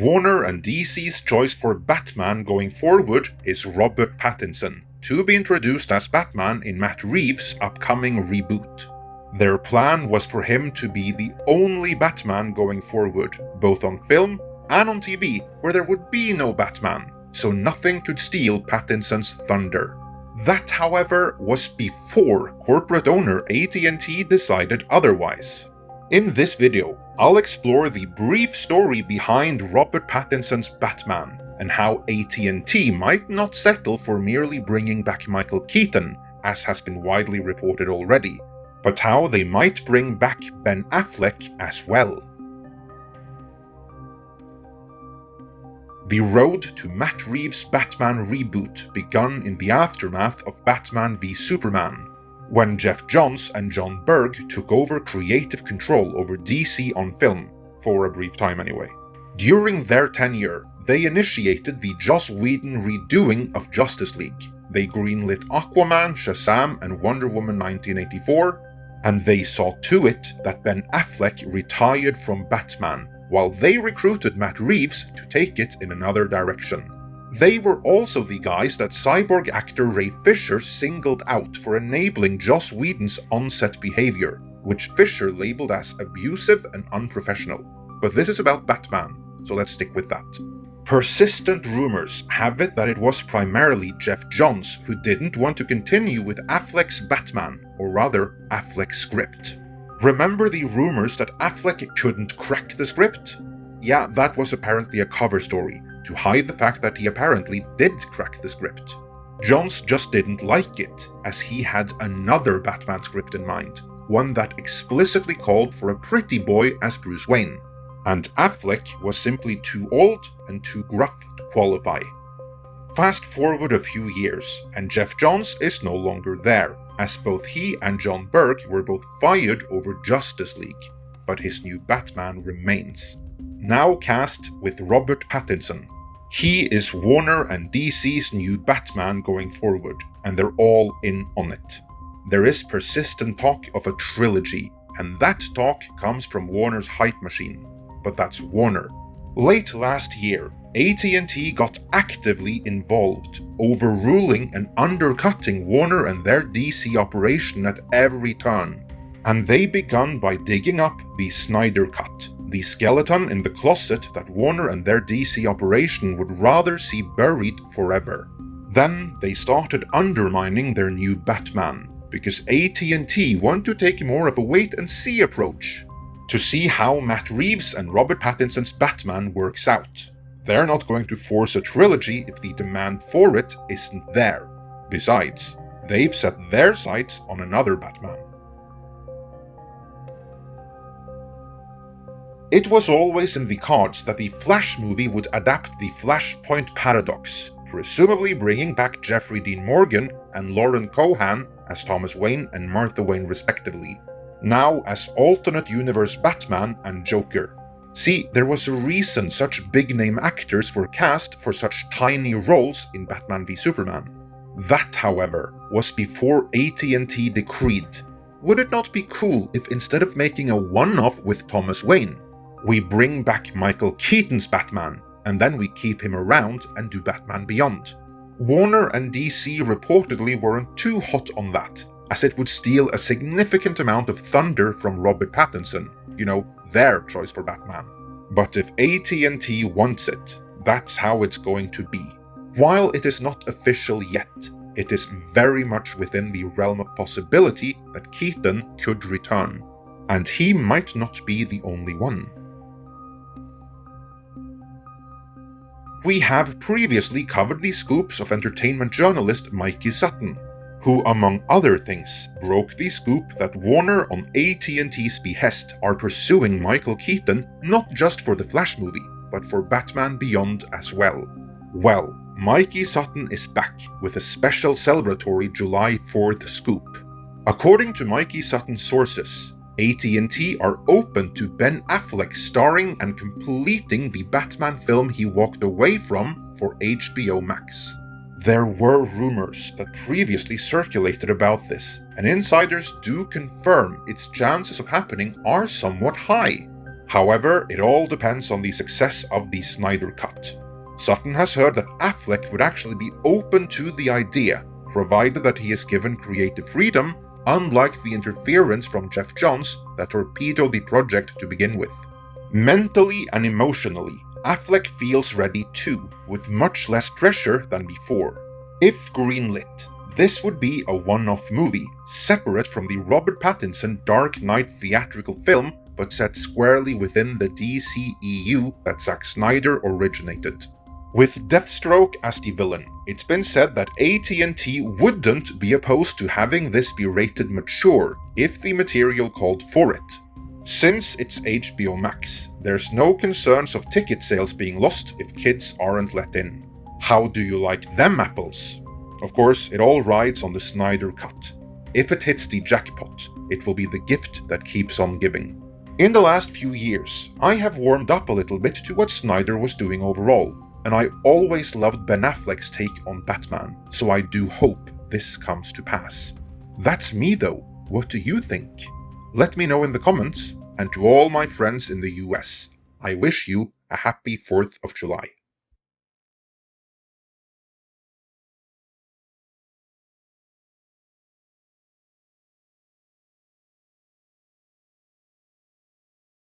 Warner and DC's choice for Batman going forward is Robert Pattinson, to be introduced as Batman in Matt Reeves' upcoming reboot. Their plan was for him to be the only Batman going forward, both on film and on TV, where there would be no Batman, so nothing could steal Pattinson's thunder. That, however, was before corporate owner AT&T decided otherwise. In this video, I'll explore the brief story behind Robert Pattinson's Batman, and how AT&T might not settle for merely bringing back Michael Keaton, as has been widely reported already, but how they might bring back Ben Affleck as well. The road to Matt Reeves' Batman reboot begun in the aftermath of Batman v Superman, when Geoff Johns and Jon Berg took over creative control over DC on film, for a brief time anyway. During their tenure, they initiated the Joss Whedon redoing of Justice League. They greenlit Aquaman, Shazam, and Wonder Woman 1984, and they saw to it that Ben Affleck retired from Batman, while they recruited Matt Reeves to take it in another direction. They were also the guys that cyborg actor Ray Fisher singled out for enabling Joss Whedon's on-set behavior, which Fisher labeled as abusive and unprofessional. But this is about Batman, so let's stick with that. Persistent rumors have it that it was primarily Geoff Johns who didn't want to continue with Affleck's Batman, or rather, Affleck's script. Remember the rumors that Affleck couldn't crack the script? Yeah, that was apparently a cover story, to hide the fact that he apparently did crack the script. Johns just didn't like it, as he had another Batman script in mind, one that explicitly called for a pretty boy as Bruce Wayne, and Affleck was simply too old and too gruff to qualify. Fast forward a few years, and Geoff Johns is no longer there, as both he and Jon Berg were both fired over Justice League, but his new Batman remains. Now cast with Robert Pattinson. He is Warner and DC's new Batman going forward, and they're all in on it. There is persistent talk of a trilogy, and that talk comes from Warner's hype machine. But that's Warner. Late last year, AT&T got actively involved, overruling and undercutting Warner and their DC operation at every turn. And they begun by digging up the Snyder Cut, the skeleton in the closet that Warner and their DC operation would rather see buried forever. Then they started undermining their new Batman, because AT&T want to take more of a wait-and-see approach, to see how Matt Reeves and Robert Pattinson's Batman works out. They're not going to force a trilogy if the demand for it isn't there. Besides, they've set their sights on another Batman. It was always in the cards that the Flash movie would adapt the Flashpoint paradox, presumably bringing back Jeffrey Dean Morgan and Lauren Cohan as Thomas Wayne and Martha Wayne respectively, now as alternate universe Batman and Joker. See, there was a reason such big-name actors were cast for such tiny roles in Batman v Superman. That, however, was before AT&T decreed. Would it not be cool if instead of making a one-off with Thomas Wayne, we bring back Michael Keaton's Batman, and then we keep him around and do Batman Beyond? Warner and DC reportedly weren't too hot on that, as it would steal a significant amount of thunder from Robert Pattinson, their choice for Batman. But if AT&T wants it, that's how it's going to be. While it is not official yet, it is very much within the realm of possibility that Keaton could return, and he might not be the only one. We have previously covered the scoops of entertainment journalist Mikey Sutton, who among other things broke the scoop that Warner on AT&T's behest are pursuing Michael Keaton not just for the Flash movie, but for Batman Beyond as well. Well, Mikey Sutton is back with a special celebratory July 4th scoop. According to Mikey Sutton's sources, AT&T are open to Ben Affleck starring and completing the Batman film he walked away from for HBO Max. There were rumors that previously circulated about this, and insiders do confirm its chances of happening are somewhat high. However, it all depends on the success of the Snyder Cut. Sutton has heard that Affleck would actually be open to the idea, provided that he is given creative freedom, unlike the interference from Geoff Johns that torpedoed the project to begin with. Mentally and emotionally, Affleck feels ready too, with much less pressure than before. If greenlit, this would be a one-off movie, separate from the Robert Pattinson Dark Knight theatrical film, but set squarely within the DCEU that Zack Snyder originated. With Deathstroke as the villain, it's been said that AT&T wouldn't be opposed to having this be rated mature if the material called for it. Since it's HBO Max, there's no concerns of ticket sales being lost if kids aren't let in. How do you like them apples? Of course, it all rides on the Snyder Cut. If it hits the jackpot, it will be the gift that keeps on giving. In the last few years, I have warmed up a little bit to what Snyder was doing overall, and I always loved Ben Affleck's take on Batman, so I do hope this comes to pass. That's me though, what do you think? Let me know in the comments, and to all my friends in the US, I wish you a happy 4th of July.